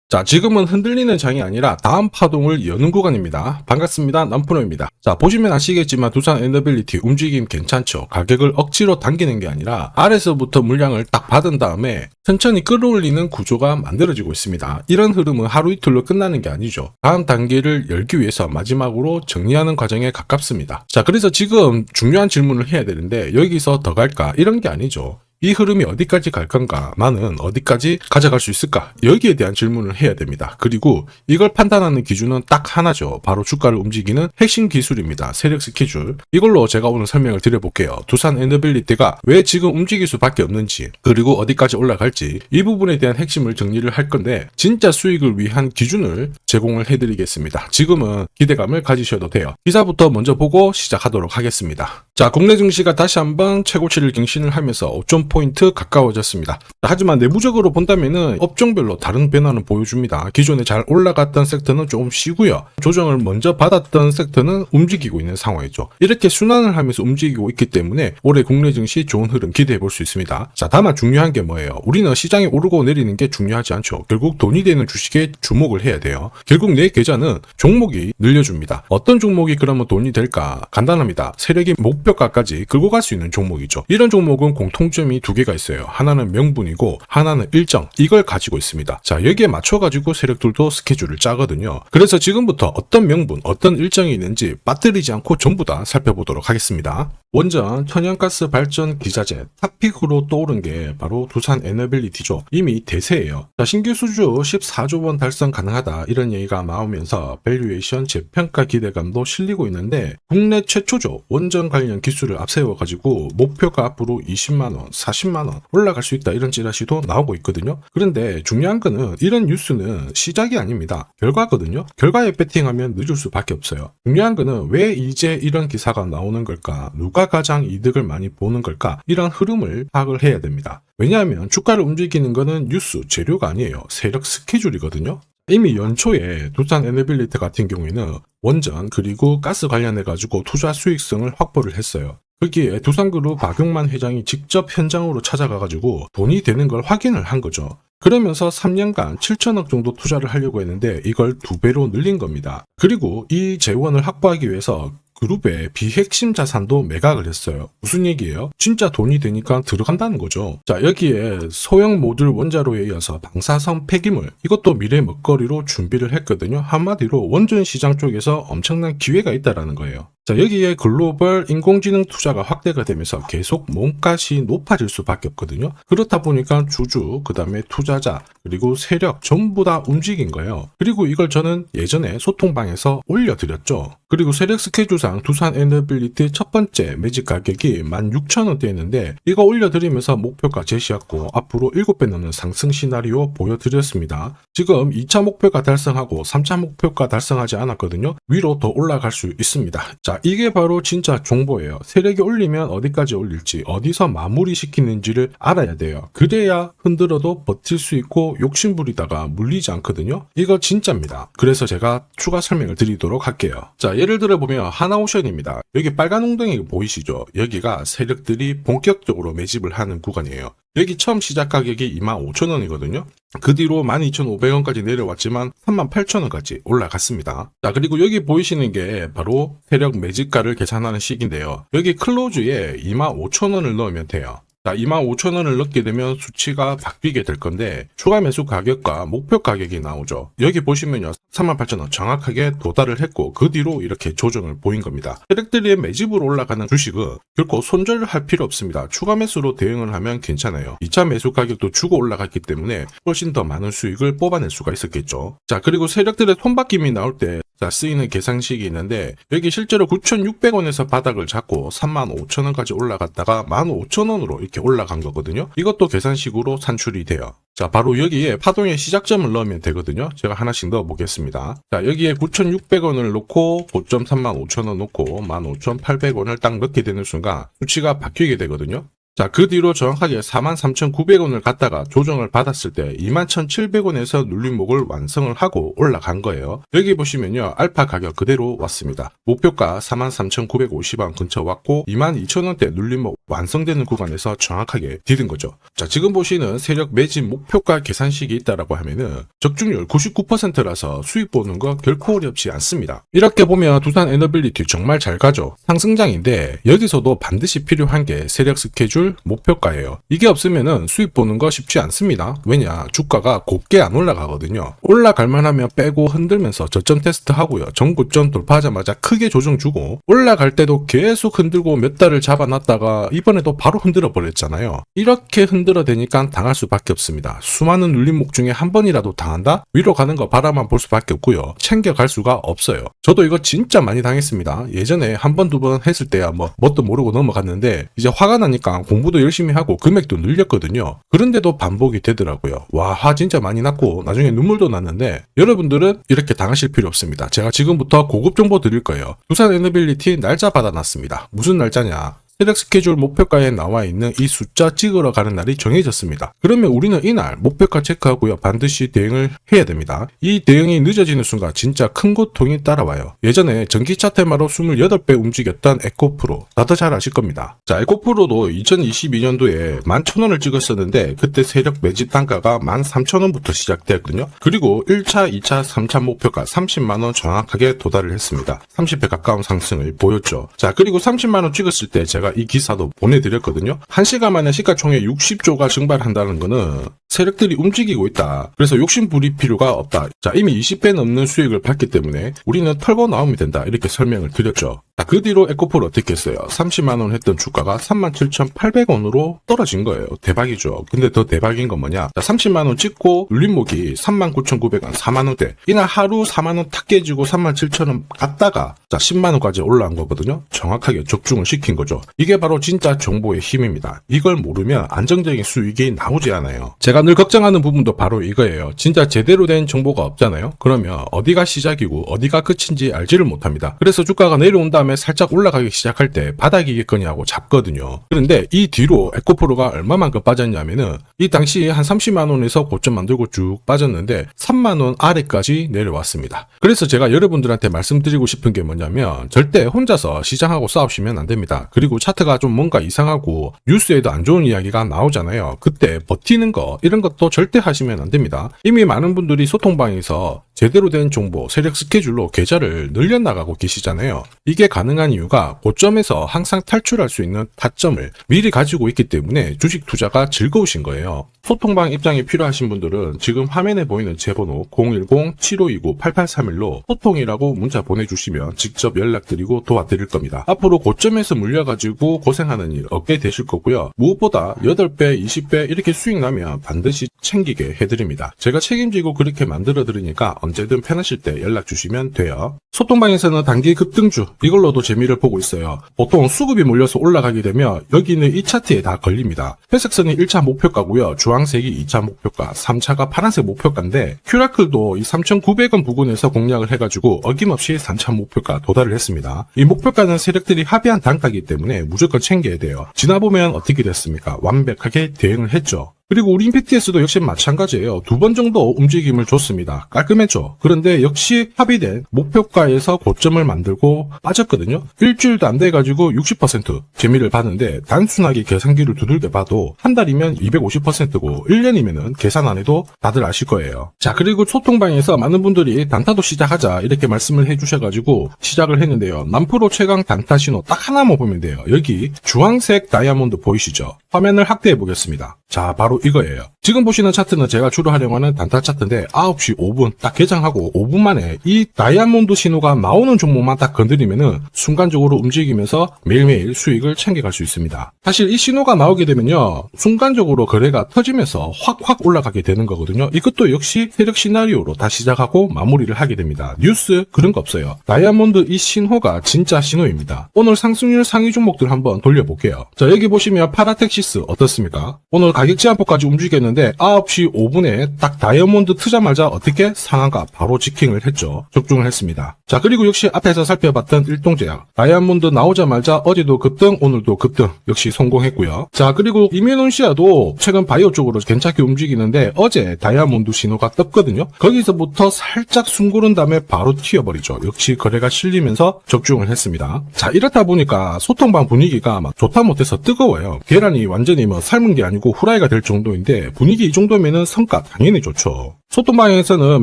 자, 지금은 흔들리는 장이 아니라 다음 파동을 여는 구간입니다. 반갑습니다. 남프로입니다. 자, 보시면 아시겠지만 두산 에너빌리티 움직임 괜찮죠? 가격을 억지로 당기는 게 아니라 아래서부터 물량을 딱 받은 다음에 천천히 끌어올리는 구조가 만들어지고 있습니다. 이런 흐름은 하루 이틀로 끝나는 게 아니죠. 다음 단계를 열기 위해서 마지막으로 정리하는 과정에 가깝습니다. 자, 그래서 지금 중요한 질문을 해야 되는데 여기서 더 갈까? 이런 게 아니죠. 이 흐름이 어디까지 갈 건가? 나는 어디까지 가져갈 수 있을까? 여기에 대한 질문을 해야 됩니다. 그리고 이걸 판단하는 기준은 딱 하나죠. 바로 주가를 움직이는 핵심 기술입니다. 세력 스케줄. 이걸로 제가 오늘 설명을 드려볼게요. 두산 에너빌리티가 왜 지금 움직일 수밖에 없는지, 그리고 어디까지 올라갈지, 이 부분에 대한 핵심을 정리를 할 건데 진짜 수익을 위한 기준을 제공을 해드리겠습니다. 지금은 기대감을 가지셔도 돼요. 기사부터 먼저 보고 시작하도록 하겠습니다. 자, 국내 증시가 다시 한번 최고치를 경신을 하면서 5.포인트 가까워졌습니다. 하지만 내부적으로 본다면은 업종별로 다른 변화는 보여줍니다. 기존에 잘 올라갔던 섹터는 조금 쉬고요. 조정을 먼저 받았던 섹터는 움직이고 있는 상황이죠. 이렇게 순환을 하면서 움직이고 있기 때문에 올해 국내 증시 좋은 흐름 기대해 볼 수 있습니다. 자, 다만 중요한 게 뭐예요? 우리는 시장이 오르고 내리는 게 중요하지 않죠. 결국 돈이 되는 주식에 주목을 해야 돼요. 결국 내 계좌는 종목이 늘려줍니다. 어떤 종목이 그러면 돈이 될까? 간단합니다. 세력이 목표가까지 끌고 갈 수 있는 종목이죠. 이런 종목은 공통점이 두 개가 있어요. 하나는 명분이고 하나는 일정. 이걸 가지고 있습니다. 자, 여기에 맞춰가지고 세력들도 스케줄을 짜거든요. 그래서 지금부터 어떤 명분, 어떤 일정이 있는지 빠뜨리지 않고 전부 다 살펴보도록 하겠습니다. 원전 천연가스 발전 기자재 탑픽으로 떠오른 게 바로 두산 에너빌리티죠. 이미 대세예요. 자, 신규 수주 14조 원 달성 가능하다 이런 얘기가 나오면서 밸류에이션 재평가 기대감도 실리고 있는데 국내 최초죠. 원전 관련 기술을 앞세워가지고 목표가 앞으로 20만원, 40만원 올라갈 수 있다 이런 찌라시도 나오고 있거든요. 그런데 중요한 거는 이런 뉴스는 시작이 아닙니다. 결과거든요. 결과에 배팅하면 늦을 수밖에 없어요. 중요한 거는 왜 이제 이런 기사가 나오는 걸까? 누가 가장 이득을 많이 보는 걸까? 이런 흐름을 파악을 해야 됩니다. 왜냐하면 주가를 움직이는 거는 뉴스, 재료가 아니에요. 세력 스케줄이거든요. 이미 연초에 두산 에너빌리티 같은 경우에는 원전 그리고 가스 관련해가지고 투자 수익성을 확보를 했어요. 거기에 두산그룹 박용만 회장이 직접 현장으로 찾아가가지고 돈이 되는 걸 확인을 한 거죠. 그러면서 3년간 7천억 정도 투자를 하려고 했는데 이걸 2배로 늘린 겁니다. 그리고 이 재원을 확보하기 위해서 그룹의 비핵심 자산도 매각을 했어요. 무슨 얘기예요? 진짜 돈이 되니까 들어간다는 거죠. 자, 여기에 소형 모듈 원자로에 이어서 방사성 폐기물, 이것도 미래 먹거리로 준비를 했거든요. 한마디로 원전 시장 쪽에서 엄청난 기회가 있다라는 거예요. 자, 여기에 글로벌 인공지능 투자가 확대가 되면서 계속 몸값이 높아질 수밖에 없거든요. 그렇다 보니까 주주, 그 다음에 투자자, 그리고 세력 전부 다 움직인 거예요. 그리고 이걸 저는 예전에 소통방에서 올려드렸죠. 그리고 세력 스케줄상 두산 에너빌리티 첫 번째 매직 가격이 16,000원대였는데 이거 올려드리면서 목표가 제시했고 앞으로 7배 넘는 상승 시나리오 보여드렸습니다. 지금 2차 목표가 달성하고 3차 목표가 달성하지 않았거든요. 위로 더 올라갈 수 있습니다. 자, 이게 바로 진짜 정보예요. 세력이 올리면 어디까지 올릴지, 어디서 마무리 시키는지를 알아야 돼요. 그래야 흔들어도 버틸 수 있고 욕심부리다가 물리지 않거든요. 이거 진짜입니다. 그래서 제가 추가 설명을 드리도록 할게요. 자, 예를 들어 보면 하나오션입니다. 여기 빨간 웅덩이 보이시죠? 여기가 세력들이 본격적으로 매집을 하는 구간이에요. 여기 처음 시작 가격이 25,000원이거든요. 그 뒤로 12,500원까지 내려왔지만 38,000원까지 올라갔습니다. 자, 그리고 여기 보이시는 게 바로 세력 매집가를 계산하는 식인데요. 여기 클로즈에 25,000원을 넣으면 돼요. 자, 25,000원을 넣게 되면 수치가 바뀌게 될 건데 추가 매수 가격과 목표 가격이 나오죠. 여기 보시면요. 38,000원 정확하게 도달을 했고 그 뒤로 이렇게 조정을 보인 겁니다. 세력들이 매집으로 올라가는 주식은 결코 손절을 할 필요 없습니다. 추가 매수로 대응을 하면 괜찮아요. 2차 매수 가격도 주고 올라갔기 때문에 훨씬 더 많은 수익을 뽑아낼 수가 있었겠죠. 자, 그리고 세력들의 손바뀜이 나올 때 쓰이는 계산식이 있는데 여기 실제로 9,600원에서 바닥을 잡고 35,000원까지 올라갔다가 15,000원으로 이렇게 올라간 거거든요. 이것도 계산식으로 산출이 돼요. 자, 바로 여기에 파동의 시작점을 넣으면 되거든요. 제가 하나씩 넣어 보겠습니다. 자, 여기에 9,600원을 넣고 고점 35,000원 넣고 15,800원을 딱 넣게 되는 순간 수치가 바뀌게 되거든요. 자, 그 뒤로 정확하게 43,900원을 갖다가 조정을 받았을 때 21,700원에서 눌림목을 완성을 하고 올라간 거예요. 여기 보시면요, 알파 가격 그대로 왔습니다. 목표가 43,950원 근처 왔고 22,000원대 눌림목 완성되는 구간에서 정확하게 디딘 거죠. 자, 지금 보시는 세력 매진 목표가 계산식이 있다라고 하면은 적중률 99%라서 수익 보는 거 결코 어렵지 않습니다. 이렇게 보면 두산 에너빌리티 정말 잘 가죠. 상승장인데 여기서도 반드시 필요한 게 세력 스케줄 목표가예요. 이게 없으면은 수익 보는 거 쉽지 않습니다. 왜냐, 주가가 곱게 안 올라가거든요. 올라갈만 하면 빼고 흔들면서 저점 테스트 하고요. 전고점 돌파하자마자 크게 조정 주고 올라갈 때도 계속 흔들고 몇 달을 잡아놨다가 이번에도 바로 흔들어 버렸잖아요. 이렇게 흔들어 대니까 당할 수밖에 없습니다. 수많은 눌림목 중에 한 번이라도 당한다? 위로 가는 거 바라만 볼 수밖에 없고요. 챙겨갈 수가 없어요. 저도 이거 진짜 많이 당했습니다. 예전에 한 번, 두 번 했을 때야 뭣도 모르고 넘어갔는데 이제 화가 나니까 공부도 열심히 하고 금액도 늘렸거든요. 그런데도 반복이 되더라고요. 와, 화 진짜 많이 났고 나중에 눈물도 났는데 여러분들은 이렇게 당하실 필요 없습니다. 제가 지금부터 고급 정보 드릴 거예요. 두산 에너빌리티 날짜 받아놨습니다. 무슨 날짜냐? 세력 스케줄 목표가에 나와 있는 이 숫자 찍으러 가는 날이 정해졌습니다. 그러면 우리는 이날 목표가 체크하고요. 반드시 대응을 해야 됩니다. 이 대응이 늦어지는 순간 진짜 큰 고통이 따라와요. 예전에 전기차 테마로 28배 움직였던 에코프로 다들 잘 아실 겁니다. 자, 에코프로도 2022년도에 11,000원을 찍었었는데 그때 세력 매집 단가가 13,000원부터 시작되었거든요. 그리고 1차, 2차, 3차 목표가 30만원 정확하게 도달을 했습니다. 30배 가까운 상승을 보였죠. 자, 그리고 30만원 찍었을 때 제가 이 기사도 보내드렸거든요. 1시간 만에 시가총액 60조가 증발한다는 거는 세력들이 움직이고 있다. 그래서 욕심 부릴 필요가 없다. 자, 이미 20배 넘는 수익을 봤기 때문에 우리는 털고 나오면 된다. 이렇게 설명을 드렸죠. 자, 그 뒤로 에코프로 어떻게 했어요? 30만원 했던 주가가 37,800원으로 떨어진 거예요. 대박이죠. 근데 더 대박인 건 뭐냐? 자, 30만원 찍고 눌림목이 39,900원, 4만원대. 이날 하루 4만원 탁 깨지고 37,000원 갔다가 자, 10만원까지 올라온 거거든요. 정확하게 적중을 시킨 거죠. 이게 바로 진짜 정보의 힘입니다. 이걸 모르면 안정적인 수익이 나오지 않아요. 제가 늘 걱정하는 부분도 바로 이거예요. 진짜 제대로 된 정보가 없잖아요. 그러면 어디가 시작이고 어디가 끝인지 알지를 못합니다. 그래서 주가가 내려온 다음에 살짝 올라가기 시작할 때 바닥이겠거니 하고 잡거든요. 그런데 이 뒤로 에코프로가 얼마만큼 빠졌냐면은 이 당시 한 30만원에서 고점 만들고 쭉 빠졌는데 3만원 아래까지 내려왔습니다. 그래서 제가 여러분들한테 말씀드리고 싶은 게 뭐냐면 절대 혼자서 시장하고 싸우시면 안 됩니다. 그리고 차트가 좀 뭔가 이상하고 뉴스에도 안 좋은 이야기가 나오잖아요. 그때 버티는 거 이런 것도 절대 하시면 안 됩니다. 이미 많은 분들이 소통방에서 제대로 된 정보, 세력 스케줄로 계좌를 늘려나가고 계시잖아요. 이게 가능한 이유가 고점에서 항상 탈출할 수 있는 타점을 미리 가지고 있기 때문에 주식 투자가 즐거우신 거예요. 소통방 입장이 필요하신 분들은 지금 화면에 보이는 제 번호 010-7529-8831로 소통이라고 문자 보내주시면 직접 연락드리고 도와드릴 겁니다. 앞으로 고점에서 물려가지고 고생하는 일 없게 되실 거고요. 무엇보다 8배, 20배 이렇게 수익 나면 반드시 챙기게 해드립니다. 제가 책임지고 그렇게 만들어드리니까 언제든 편하실 때 연락 주시면 돼요. 소통방에서는 단기 급등주 이걸로도 재미를 보고 있어요. 보통 수급이 몰려서 올라가게 되면 여기는 이 차트에 다 걸립니다. 회색선이 1차 목표가고요. 주황색이 2차 목표가, 3차가 파란색 목표가인데 큐라클도 이 3,900원 부근에서 공략을 해가지고 어김없이 3차 목표가 도달을 했습니다. 이 목표가는 세력들이 합의한 단가이기 때문에 무조건 챙겨야 돼요. 지나보면 어떻게 됐습니까? 완벽하게 대응을 했죠. 그리고 우리 임팩트에서도 역시 마찬가지예요. 2번 정도 움직임을 줬습니다. 깔끔했죠. 그런데 역시 합의된 목표가에서 고점을 만들고 빠졌거든요. 일주일도 안 돼가지고 60% 재미를 봤는데 단순하게 계산기를 두들겨 봐도 한 달이면 250%고 1년이면은 계산 안 해도 다들 아실 거예요. 자, 그리고 소통방에서 많은 분들이 단타도 시작하자 이렇게 말씀을 해주셔가지고 시작을 했는데요. 남프로 최강 단타 신호 딱 하나만 보면 돼요. 여기 주황색 다이아몬드 보이시죠? 화면을 확대해 보겠습니다. 자, 바로 이거예요. 지금 보시는 차트는 제가 주로 활용하는 단타 차트인데 9시 5분 딱 개장하고 5분 만에 이 다이아몬드 신호가 나오는 종목만 딱 건드리면은 순간적으로 움직이면서 매일매일 수익을 챙겨갈 수 있습니다. 사실 이 신호가 나오게 되면요, 순간적으로 거래가 터지면서 확 올라가게 되는 거거든요. 이것도 역시 세력 시나리오로 다 시작하고 마무리를 하게 됩니다. 뉴스 그런 거 없어요. 다이아몬드 이 신호가 진짜 신호입니다. 오늘 상승률 상위 종목들 한번 돌려볼게요. 자, 여기 보시면 파라텍시스 어떻습니까? 오늘 가격 제한폭까지 움직였는데 들었는데 9시 5분에 딱 다이아몬드 트자마자 어떻게 상한가 바로 지킹을 했죠. 적중을 했습니다. 자, 그리고 역시 앞에서 살펴봤던 일동제약 다이아몬드 나오자마자 어제도 급등 오늘도 급등 역시 성공했고요. 자, 그리고 이메논시아도 최근 바이오 쪽으로 괜찮게 움직이는데 어제 다이아몬드 신호가 떴거든요. 거기서부터 살짝 숨고른 다음에 바로 튀어버리죠. 역시 거래가 실리면서 적중을 했습니다. 자, 이렇다 보니까 소통방 분위기가 막 좋다 못해서 뜨거워요. 계란이 완전히 뭐 삶은 게 아니고 후라이가 될 정도인데 분위기 이 정도면은 성과 당연히 좋죠. 소통방에서는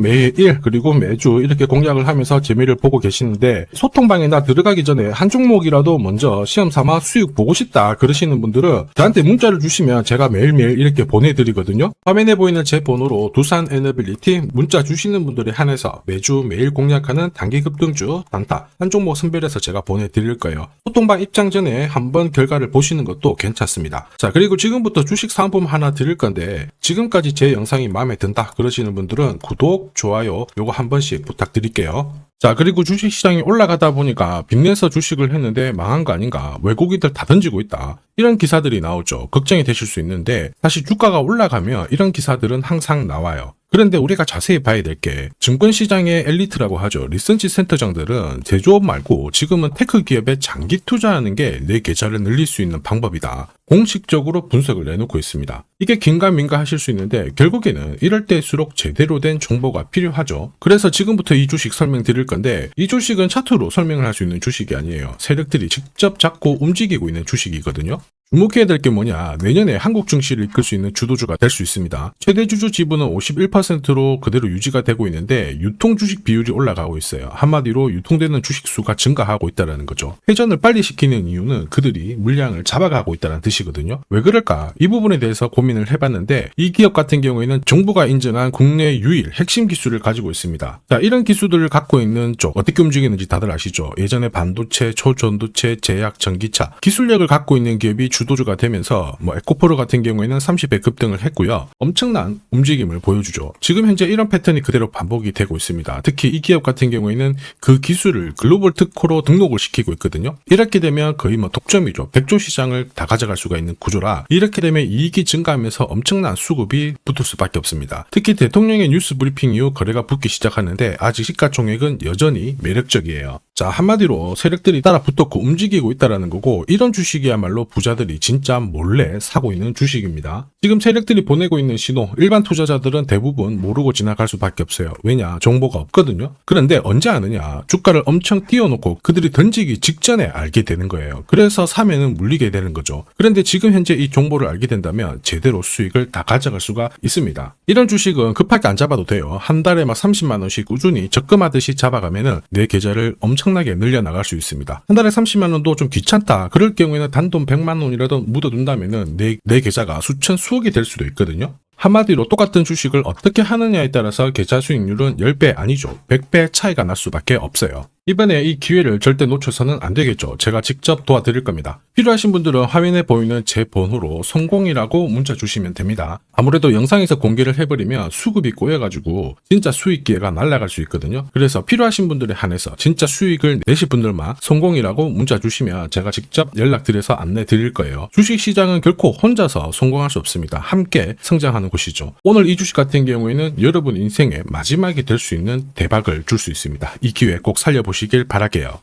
매일 그리고 매주 이렇게 공략을 하면서 재미를 보고 계시는데 소통방에 나 들어가기 전에 한 종목이라도 먼저 시험 삼아 수익 보고 싶다 그러시는 분들은 저한테 문자를 주시면 제가 매일매일 이렇게 보내드리거든요. 화면에 보이는 제 번호로 두산 에너빌리티 문자 주시는 분들에 한해서 매주 매일 공략하는 단기 급등주 단타 한 종목 선별해서 제가 보내드릴 거예요. 소통방 입장 전에 한번 결과를 보시는 것도 괜찮습니다. 자, 그리고 지금부터 주식 상품 하나 드릴 건데 지금까지 제 영상이 마음에 든다 그러시는 분들은 구독, 좋아요 요거 한 번씩 부탁드릴게요. 자, 그리고 주식시장이 올라가다 보니까 빚내서 주식을 했는데 망한 거 아닌가, 외국인들 다 던지고 있다, 이런 기사들이 나오죠. 걱정이 되실 수 있는데 사실 주가가 올라가면 이런 기사들은 항상 나와요. 그런데 우리가 자세히 봐야 될 게 증권시장의 엘리트라고 하죠. 리서치 센터장들은 제조업 말고 지금은 테크 기업에 장기 투자하는 게 내 계좌를 늘릴 수 있는 방법이다. 공식적으로 분석을 내놓고 있습니다. 이게 긴가민가 하실 수 있는데 결국에는 이럴 때일수록 제대로 된 정보가 필요하죠. 그래서 지금부터 이 주식 설명드릴 건데 이 주식은 차트로 설명을 할 수 있는 주식이 아니에요. 세력들이 직접 잡고 움직이고 있는 주식이거든요. 주목해야 될 게 뭐냐, 내년에 한국 증시를 이끌 수 있는 주도주가 될 수 있습니다. 최대 주주 지분은 51%로 그대로 유지가 되고 있는데 유통 주식 비율이 올라가고 있어요. 한마디로 유통되는 주식 수가 증가하고 있다는 거죠. 회전을 빨리 시키는 이유는 그들이 물량을 잡아가고 있다는 뜻이거든요. 왜 그럴까? 이 부분에 대해서 고민을 해봤는데 이 기업 같은 경우에는 정부가 인정한 국내 유일 핵심 기술을 가지고 있습니다. 자, 이런 기술들을 갖고 있는 쪽 어떻게 움직이는지 다들 아시죠? 예전에 반도체, 초전도체, 제약, 전기차 기술력을 갖고 있는 기업이 주도주가 되면서 에코프로 같은 경우에는 30배 급등을 했고요. 엄청난 움직임을 보여주죠. 지금 현재 이런 패턴이 그대로 반복이 되고 있습니다. 특히 이 기업 같은 경우에는 그 기술을 글로벌 특허로 등록을 시키고 있거든요. 이렇게 되면 거의 독점이죠. 100조 시장을 다 가져갈 수가 있는 구조라 이렇게 되면 이익이 증가하면서 엄청난 수급이 붙을 수밖에 없습니다. 특히 대통령의 뉴스 브리핑 이후 거래가 붙기 시작하는데 아직 시가총액은 여전히 매력적이에요. 자, 한마디로 세력들이 따라 붙었고 움직이고 있다는 거고 이런 주식이야말로 부자들이 진짜 몰래 사고 있는 주식입니다. 지금 세력들이 보내고 있는 신호 일반 투자자들은 대부분 모르고 지나갈 수밖에 없어요. 왜냐? 정보가 없거든요. 그런데 언제 아느냐? 주가를 엄청 띄워놓고 그들이 던지기 직전에 알게 되는 거예요. 그래서 사면은 물리게 되는 거죠. 그런데 지금 현재 이 정보를 알게 된다면 제대로 수익을 다 가져갈 수가 있습니다. 이런 주식은 급하게 안 잡아도 돼요. 한 달에 30만 원씩 꾸준히 적금하듯이 잡아가면은 내 계좌를 엄청나게 늘려나갈 수 있습니다. 한 달에 30만 원도 좀 귀찮다. 그럴 경우에는 단돈 100만 원이라도 묻어둔다면은 내 계좌가 수천 수억이 될 수도 있거든요. 한마디로 똑같은 주식을 어떻게 하느냐에 따라서 계좌 수익률은 10배 아니죠. 100배 차이가 날 수밖에 없어요. 이번에 이 기회를 절대 놓쳐서는 안 되겠죠. 제가 직접 도와드릴 겁니다. 필요하신 분들은 화면에 보이는 제 번호로 성공이라고 문자 주시면 됩니다. 아무래도 영상에서 공개를 해버리면 수급이 꼬여가지고 진짜 수익 기회가 날아갈 수 있거든요. 그래서 필요하신 분들에 한해서 진짜 수익을 내실 분들만 성공이라고 문자 주시면 제가 직접 연락드려서 안내 드릴 거예요. 주식시장은 결코 혼자서 성공할 수 없습니다. 함께 성장하는 곳이죠. 오늘 이 주식 같은 경우에는 여러분 인생의 마지막이 될 수 있는 대박을 줄 수 있습니다. 이 기회 꼭 살려보시길 바랄게요.